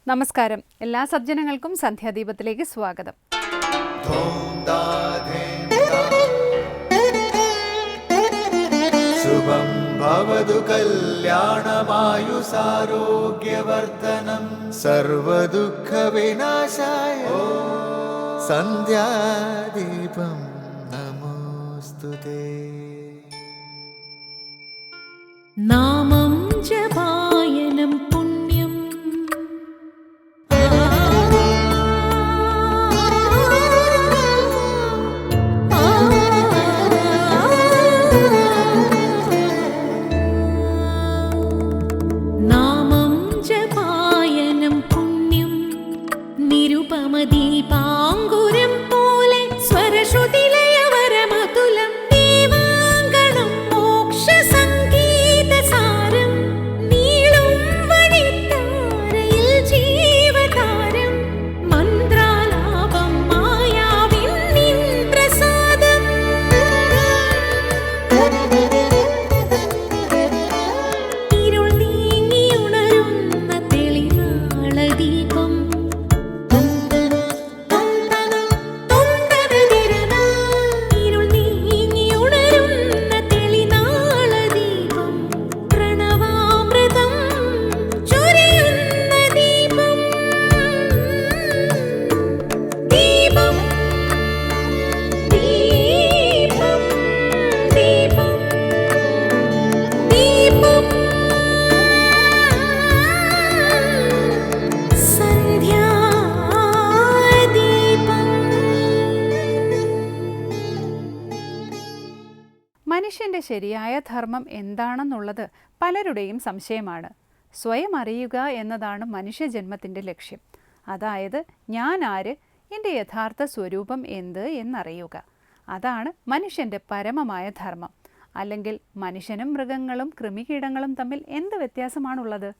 നമസ്കാരം. എല്ലാ സജ്ജനങ്ങൾക്കും സന്ധ്യാദീപത്തിലേക്ക് സ്വാഗതം. ശുഭം ഭവതു കല്യാണമായുസാരോഗ്യവർദ്ധനം സർവദുഃഖ വിനാശായ സന്ധ്യാദീപം നമോസ്തുതേ. നാമം ജപായനം പുണ്യം നാമം ജപായനം പുണ്യം നിരുപമദീപാങ്കുരം പോലെ സ്വരശ്രുതിലയവരമതുലം ദീവാങ്കണം മോക്ഷസംഗീതസാരം നീളും വഴിത്താരയിൽ ജീവതാരം മന്ത്രാലാപം മായാവിൻ നിൻ പ്രസാദം. ഇരുൾ നീങ്ങിയുണരുന്ന തെളിനാളദീപം ഇരുൾ നീങ്ങിയുണരുന്ന തെളിനാളദീപം പ്രണവാമൃതം ചൊരിയുന്ന ദീപം. ദീപം ദീപം ദീപം ദീപം സന്ധ്യാദീപം. മനുഷ്യന്റെ ശരിയായ ധർമ്മം എന്താണെന്നുള്ളത് പലരുടെയും സംശയമാണ്. സ്വയം അറിയുക എന്നതാണ് മനുഷ്യജന്മത്തിൻ്റെ ലക്ഷ്യം. അതായത് ഞാൻ ആര്, എൻ്റെ യഥാർത്ഥ സ്വരൂപം എന്ത് എന്നറിയുക. അതാണ് മനുഷ്യൻ്റെ പരമമായ ധർമ്മം. അല്ലെങ്കിൽ മനുഷ്യനും മൃഗങ്ങളും കൃമികീടങ്ങളും തമ്മിൽ എന്ത് വ്യത്യാസമാണുള്ളത്?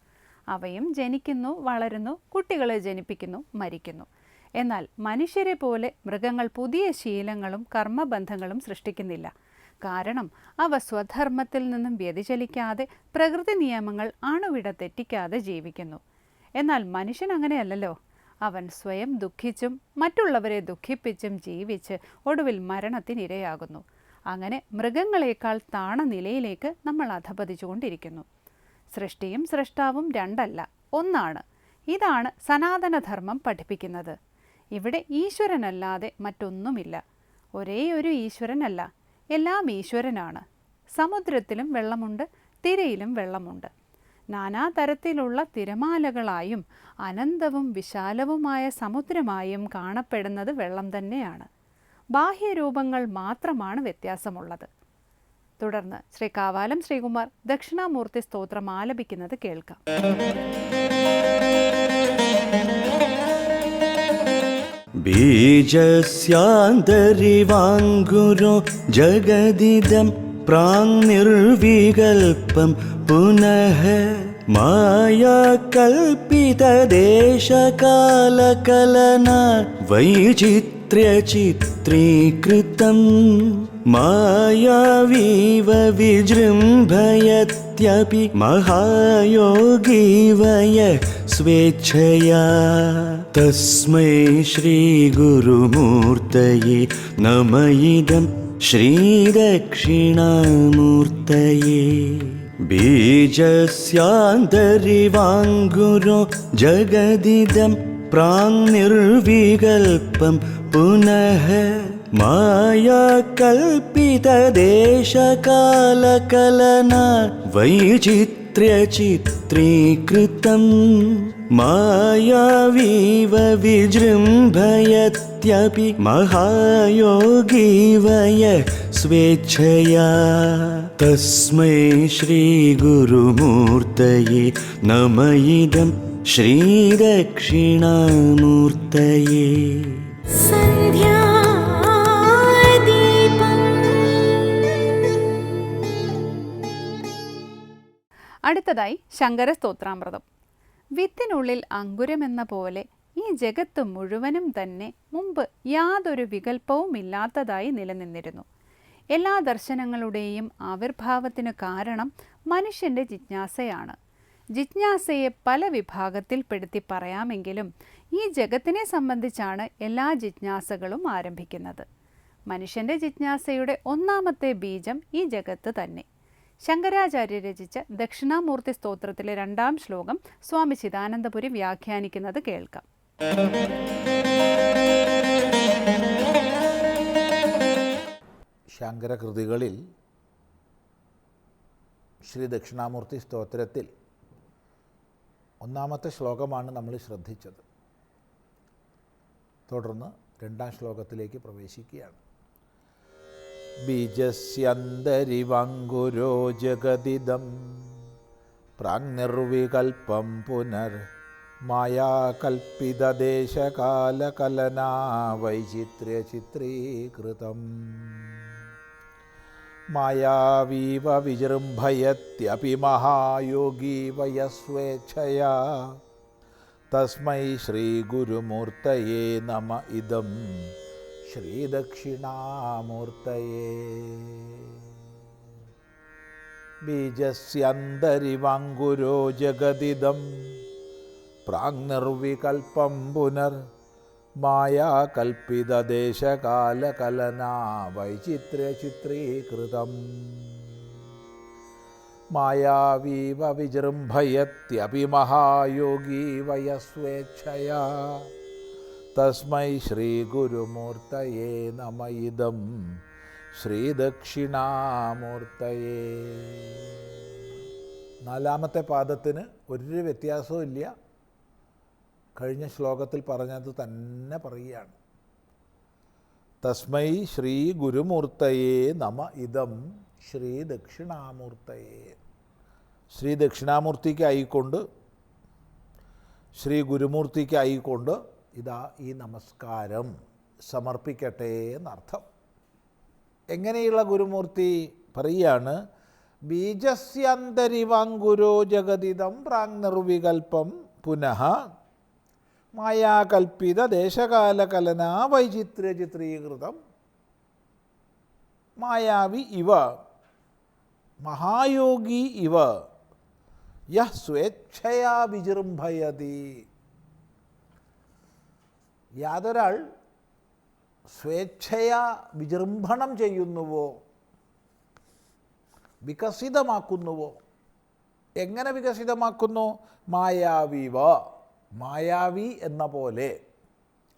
അവയും ജനിക്കുന്നു, വളരുന്നു, കുട്ടികളെ ജനിപ്പിക്കുന്നു, മരിക്കുന്നു. എന്നാൽ മനുഷ്യരെ പോലെ മൃഗങ്ങൾ പുതിയ ശീലങ്ങളും കർമ്മബന്ധങ്ങളും സൃഷ്ടിക്കുന്നില്ല. കാരണം അവ സ്വധർമ്മത്തിൽ നിന്നും വ്യതിചലിക്കാതെ പ്രകൃതി നിയമങ്ങൾ അണുവിട തെറ്റിക്കാതെ ജീവിക്കുന്നു. എന്നാൽ മനുഷ്യൻ അങ്ങനെയല്ലല്ലോ. അവൻ സ്വയം ദുഃഖിച്ചും മറ്റുള്ളവരെ ദുഃഖിപ്പിച്ചും ജീവിച്ച് ഒടുവിൽ മരണത്തിനിരയാകുന്നു. അങ്ങനെ മൃഗങ്ങളെക്കാൾ താണ നിലയിലേക്ക് നമ്മൾ അധപതിച്ചുകൊണ്ടിരിക്കുന്നു. സൃഷ്ടിയും സൃഷ്ടാവും രണ്ടല്ല, ഒന്നാണ്. ഇതാണ് സനാതനധർമ്മം പഠിപ്പിക്കുന്നത്. ഇവിടെ ഈശ്വരനല്ലാതെ മറ്റൊന്നുമില്ല. ഒരേ ഒരു ഈശ്വരനല്ല, എല്ലാം ഈശ്വരനാണ്. സമുദ്രത്തിലും വെള്ളമുണ്ട്, തിരയിലും വെള്ളമുണ്ട്. നാനാതരത്തിലുള്ള തിരമാലകളായും അനന്തവും വിശാലവുമായ സമുദ്രമായും കാണപ്പെടുന്നത് വെള്ളം തന്നെയാണ്. ബാഹ്യരൂപങ്ങൾ മാത്രമാണ് വ്യത്യാസമുള്ളത്. തുടർന്ന് ശ്രീ കാവാലം ശ്രീകുമാർ ദക്ഷിണാമൂർത്തി സ്തോത്രം ആലപിക്കുന്നത് കേൾക്കാം. ബീജസ്യാന്തരിവാങ്കുരോ ജഗദിദം പ്രാങ്നിർവികൽപം പുനഃ മായാകൽപിതദേശകാലകലനാ വൈചിത്ര്യചിത്രീകൃതം മായാവീവ വിജൃംഭയത്യപി മഹായോഗീവയ സ്വേച്ഛയാ തസ്മൈ ശ്രീഗുരുമൂർത്തയേ നമ ഇദം ശ്രീദക്ഷിണാമൂർത്തയേ. ബീജസ്യാന്തരിവാങ്കുരോ ജഗദിദം പ്രാങ്നിർവികൽപം പുനഃ മായാകൽപിതദേശകാലകലനാ വൈചിത്ര്യചിത്രീകൃതം മായാവീവ വിജൃംഭയത്യപി മഹായോഗീവയ സ്വേച്ഛയാ തസ്മൈ ശ്രീഗുരുമൂർത്തയേ നമ ഇദം ശ്രീദക്ഷിണാമൂർത്തയേ. സന്ധ്യാദീപം. അടുത്തതായി ശങ്കരസ്തോത്രാമൃതം. വിത്തിനുള്ളിൽ അങ്കുരമെന്ന പോലെ ഈ ജഗത്ത് മുഴുവനും തന്നെ മുമ്പ് യാതൊരു വികല്പവുമില്ലാത്തതായി നിലനിന്നിരുന്നു. എല്ലാ ദർശനങ്ങളുടെയും ആവിർഭാവത്തിനു കാരണം മനുഷ്യൻ്റെ ജിജ്ഞാസയാണ്. ജിജ്ഞാസയെ പല വിഭാഗത്തിൽപ്പെടുത്തി പറയാമെങ്കിലും ഈ ജഗത്തിനെ സംബന്ധിച്ചാണ് എല്ലാ ജിജ്ഞാസകളും ആരംഭിക്കുന്നത്. മനുഷ്യൻ്റെ ജിജ്ഞാസയുടെ ഒന്നാമത്തെ ബീജം ഈ ജഗത്ത് തന്നെ. ശങ്കരാചാര്യ രചിച്ച ദക്ഷിണാമൂർത്തി സ്തോത്രത്തിലെ 2-ാം ശ്ലോകം സ്വാമി ചിദാനന്ദപുരി വ്യാഖ്യാനിക്കുന്നത് കേൾക്കാം. ശങ്കരകൃതികളിൽ ശ്രീ ദക്ഷിണാമൂർത്തി സ്തോത്രത്തിൽ ഒന്നാമത്തെ ശ്ലോകമാണ് നമ്മൾ ശ്രദ്ധിച്ചത്. തുടർന്ന് 2-ാം ശ്ലോകത്തിലേക്ക് പ്രവേശിക്കുകയാണ്. ബീജസ്യന്തരിവങ്കുരോ ജഗദിദം പ്രാങ്നിർവികൽപം പുനർ മായാകൽപ്പിതദേശകാലകലനാ വൈചിത്ര്യചിത്രീകൃതം മായാവീവ വിജൃംഭയത്യപി മഹായോഗീ വയസ്വേച്ഛയാ തസ്മൈ ശ്രീഗുരുമൂർത്തയേ നമ ഇദം ശ്രീദക്ഷിണാമൂർത്തയേ. ബീജസ്യന്തരിവങ്കുരോ ജഗദിദം പ്രാങ്നിർവികൽപം പുനർ മായാകൽപ്പിതദേശകാലകലനാ വൈചിത്ര്യചിത്രീകൃതം മായാവീവ വിജൃംഭയത്യപി മഹായോഗീ വയസ്വേച്ഛയാ തസ്മൈ ശ്രീഗുരുമൂർത്തയേ നമ ഇദം ശ്രീദക്ഷിണാമൂർത്തയേ. 4-ാമത്തെ പാദത്തിന് ഒരു വ്യത്യാസവും ഇല്ല. കഴിഞ്ഞ ശ്ലോകത്തിൽ പറഞ്ഞത് തന്നെ പറയുകയാണ്. തസ്മൈ ശ്രീ ഗുരുമൂർത്തയേ നമ ഇദം ശ്രീ ദക്ഷിണാമൂർത്തയേ. ശ്രീ ദക്ഷിണാമൂർത്തിക്കായിക്കൊണ്ട്, ശ്രീ ഗുരുമൂർത്തിക്കായിക്കൊണ്ട് ഇതാ ഈ നമസ്കാരം സമർപ്പിക്കട്ടെ എന്നർത്ഥം. എങ്ങനെയുള്ള ഗുരുമൂർത്തി പറയുകയാണ്. ബീജസ്യന്തരിവാങ്കുരോ ജഗദിദം പ്രാങ്നിർവികൽപം പുനഃ മായാകൽപ്പിത ദേശകാലകലനാ വൈചിത്ര്യചിത്രീകൃതം മായാവി ഇവ മഹായോഗി ഇവ യഹ് സ്വേച്ഛയാ വിജൃംഭയതി. യാതൊരാൾ സ്വേച്ഛയാ വിജൃംഭണം ചെയ്യുന്നുവോ, വികസിതമാക്കുന്നുവോ. എങ്ങനെ വികസിതമാക്കുന്നു? മായാവിവ, മായാവി എന്ന പോലെ,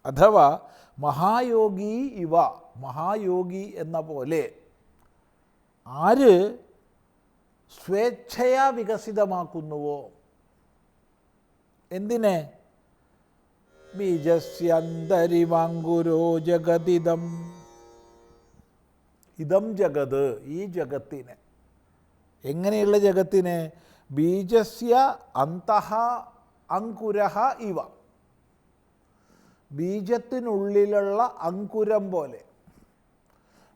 അഥവാ മഹായോഗി ഇവ, മഹായോഗി എന്ന പോലെ. ആര് സ്വേച്ഛയാ വികസിതമാക്കുന്നുവോ. എന്തിനെ? ബീജസ്യന്തരിവാങ്കുരോ ജഗദിദം, ഇതം ജഗത്, ഈ ജഗത്തിനെ. എങ്ങനെയുള്ള ജഗത്തിനെ? ബീജസ്യ അന്തഃ അങ്കുരഃ ഇവ, ബീജത്തിനുള്ളിലുള്ള അങ്കുരം പോലെ,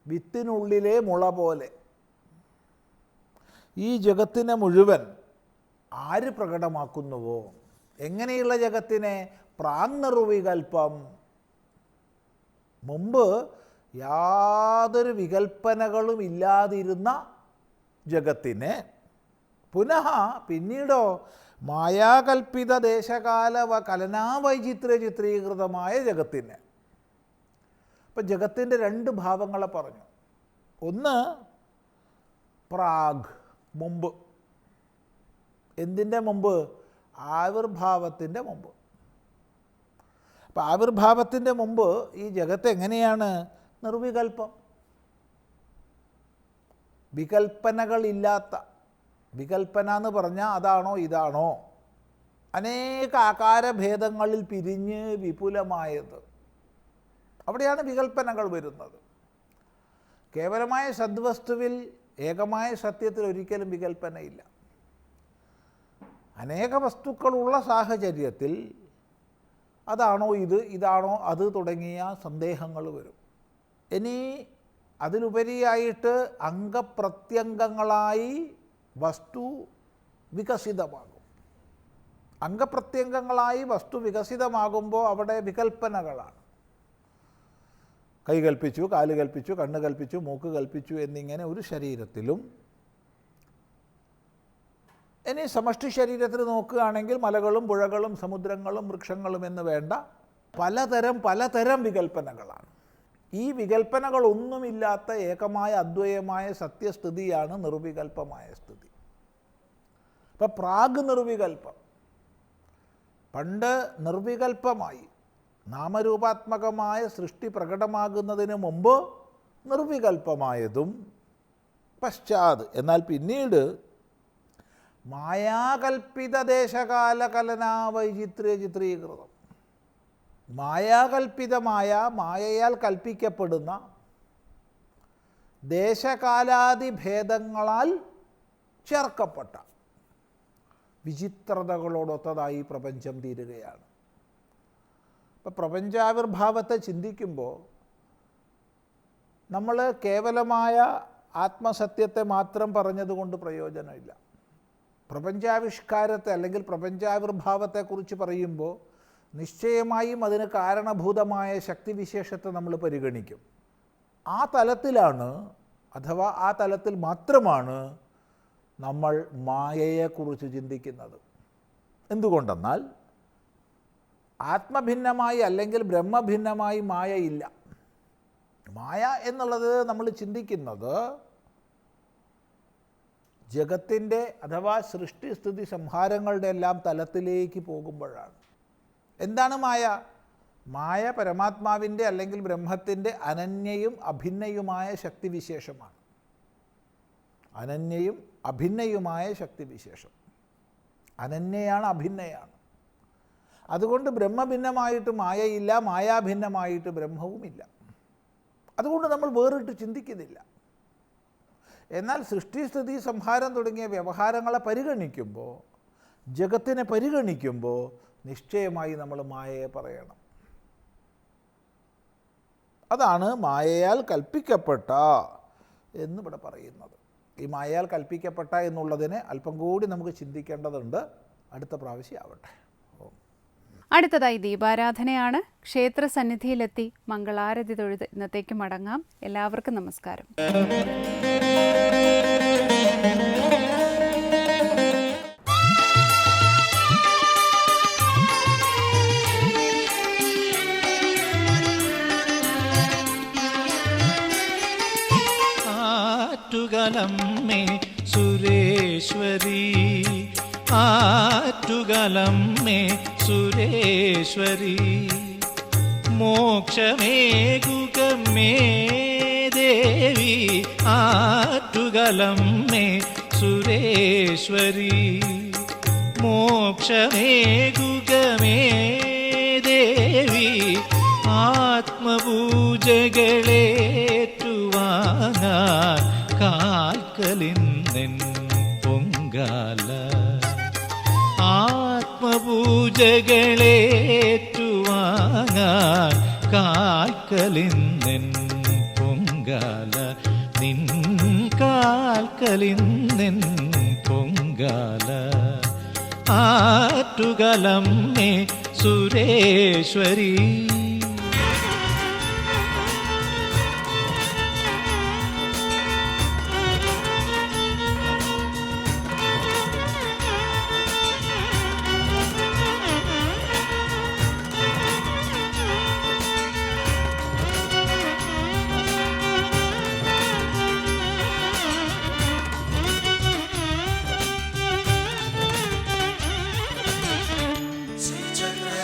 വിത്തിനുള്ളിലെ മുള പോലെ. ഈ ജഗത്തിനെ മുഴുവൻ ആര് പ്രകടമാക്കുന്നുവോ. എങ്ങനെയുള്ള ജഗത്തിനെ? പ്രാങ്നിർവികൽപം, മുമ്പ് യാതൊരു വികൽപ്പനകളും ഇല്ലാതിരുന്ന ജഗത്തിനെ. പുനഃ പിന്നീടോ മായാകൽപ്പിത ദേശകാല കലനാവൈചിത്ര്യ ചിത്രീകൃതമായ ജഗത്തിനെ. അപ്പം ജഗത്തിൻ്റെ 2 ഭാവങ്ങളെ പറഞ്ഞു. ഒന്ന് പ്രാഗ്, മുമ്പ്. എന്തിൻ്റെ മുമ്പ്? ആവിർഭാവത്തിൻ്റെ മുമ്പ്. അപ്പം ആവിർഭാവത്തിൻ്റെ മുമ്പ് ഈ ജഗത്ത് എങ്ങനെയാണ്? നിർവികൽപ്പം, വികൽപ്പനകളില്ലാത്ത. വികൽപ്പന എന്ന് പറഞ്ഞാൽ അതാണോ ഇതാണോ, അനേക ആകാരഭേദങ്ങളിൽ പിരിഞ്ഞ് വിപുലമായത്. അവിടെയാണ് വികൽപ്പനകൾ വരുന്നത്. കേവലമായ സദ്വസ്തുവിൽ, ഏകമായ സത്യത്തിൽ ഒരിക്കലും വികൽപ്പനയില്ല. അനേക വസ്തുക്കളുള്ള സാഹചര്യത്തിൽ അതാണോ ഇത്, ഇതാണോ അത് തുടങ്ങിയ സന്ദേഹങ്ങൾ വരും. ഇനി അതിലുപരിയായിട്ട് അംഗപ്രത്യംഗങ്ങളായി വസ്തു വികസിതമാകും. അംഗപ്രത്യംഗങ്ങളായി വസ്തു വികസിതമാകുമ്പോൾ അവിടെ വികൽപ്പനകളാണ്. കൈ കൽപ്പിച്ചു, കാല് കൽപ്പിച്ചു, കണ്ണ് കൽപ്പിച്ചു, മൂക്ക് കൽപ്പിച്ചു എന്നിങ്ങനെ ഒരു ശരീരത്തിലും ഇനി സമഷ്ടി ശരീരത്തിൽ നോക്കുകയാണെങ്കിൽ മലകളും പുഴകളും സമുദ്രങ്ങളും വൃക്ഷങ്ങളും എന്ന് വേണ്ട പലതരം വികൽപ്പനകളാണ്. ഈ വികൽപ്പനകളൊന്നുമില്ലാത്ത ഏകമായ അദ്വയമായ സത്യസ്ഥിതിയാണ് നിർവികൽപ്പമായ സ്ഥിതി. ഇപ്പം പ്രാഗ് നിർവികൽപ്പം, പണ്ട് നിർവികൽപ്പമായി നാമരൂപാത്മകമായ സൃഷ്ടി പ്രകടമാകുന്നതിന് മുമ്പ് നിർവികൽപ്പമായതും പശ്ചാത്, എന്നാൽ പിന്നീട് മായാകൽപ്പിത ദേശകാല കലനാവൈചിത്ര്യ ചിത്രീകൃതം, മായാകൽപ്പിതമായ മായയാൽ കൽപ്പിക്കപ്പെടുന്ന ദേശകാലാദിഭേദങ്ങളാൽ ചേർക്കപ്പെട്ട വിചിത്രതകളോടൊത്തതായി പ്രപഞ്ചം തീരുകയാണ്. ഇപ്പം പ്രപഞ്ചാവിർഭാവത്തെ ചിന്തിക്കുമ്പോൾ നമ്മൾ കേവലമായ ആത്മസത്യത്തെ മാത്രം പറഞ്ഞതുകൊണ്ട് പ്രയോജനമില്ല. പ്രപഞ്ചാവിഷ്കാരത്തെ അല്ലെങ്കിൽ പ്രപഞ്ചാവിർഭാവത്തെക്കുറിച്ച് പറയുമ്പോൾ നിശ്ചയമായും അതിന് കാരണഭൂതമായ ശക്തിവിശേഷത്തെ നമ്മൾ പരിഗണിക്കും. ആ തലത്തിലാണ്, അഥവാ ആ തലത്തിൽ മാത്രമാണ് നമ്മൾ മായയെക്കുറിച്ച് ചിന്തിക്കുന്നത്. എന്തുകൊണ്ടെന്നാൽ ആത്മഭിന്നമായി അല്ലെങ്കിൽ ബ്രഹ്മഭിന്നമായി മായയില്ല. മായ എന്നുള്ളത് നമ്മൾ ചിന്തിക്കുന്നത് ജഗത്തിൻ്റെ അഥവാ സൃഷ്ടിസ്ഥിതി സംഹാരങ്ങളുടെ എല്ലാം തലത്തിലേക്ക് പോകുമ്പോഴാണ്. എന്താണ് മായ? മായ പരമാത്മാവിൻ്റെ അല്ലെങ്കിൽ ബ്രഹ്മത്തിൻ്റെ അനന്യയും അഭിന്നയുമായ ശക്തിവിശേഷമാണ്. അനന്യയും അഭിന്നയുമായ ശക്തിവിശേഷം. അനന്യയാണ്, അഭിന്നയാണ്. അതുകൊണ്ട് ബ്രഹ്മഭിന്നമായിട്ട് മായയില്ല, മായാഭിന്നമായിട്ട് ബ്രഹ്മവുമില്ല. അതുകൊണ്ട് നമ്മൾ വേറിട്ട് ചിന്തിക്കുന്നില്ല. എന്നാൽ സൃഷ്ടിസ്ഥിതി സംഹാരം തുടങ്ങിയ വ്യവഹാരങ്ങളെ പരിഗണിക്കുമ്പോൾ, ജഗത്തിനെ പരിഗണിക്കുമ്പോൾ നിശ്ചയമായി നമ്മൾ മായയെ പറയണം. അതാണ് മായയാൽ കൽപ്പിക്കപ്പെട്ട എന്നിവിടെ പറയുന്നത്. ഈ മായയാൽ കൽപ്പിക്കപ്പെട്ട എന്നുള്ളതിനെ അല്പം കൂടി നമുക്ക് ചിന്തിക്കേണ്ടതുണ്ട്. അടുത്ത പ്രാവശ്യം ആവട്ടെ. അടുത്തതായി ദീപാരാധനയാണ്. ക്ഷേത്ര സന്നിധിയിലെത്തി മംഗളാരതി തൊഴുത് ഇന്നത്തേക്ക് മടങ്ങാം. എല്ലാവർക്കും നമസ്കാരം. ആറ്റുകലമ്മേ സുരേശ്വരി, ആറ്റുകലമ്മേ സുരേശ്വരി, മോക്ഷമേകുകമേ ദേവി, ആറ്റുകലമ്മേ സുരേശ്വരി, മോക്ഷമേകുകമേ ദേവി, ആത്മപൂജകളേറ്റുവാങ്ങാൻ കാൽക്കലിന്നെൻ പൊങ്കാല, ആത്മപൂജകളേറ്റുവാങ്ങാൻ കാൽക്കലിന്നെൻ പൊങ്കാല, നിൻ കാൽക്കലിന്നെൻ പൊങ്കാല, ആറ്റുകലമ്മേ സുരേശ്വരി.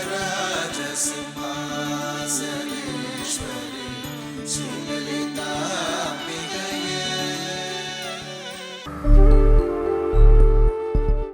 श्रीचक्रराजसिंह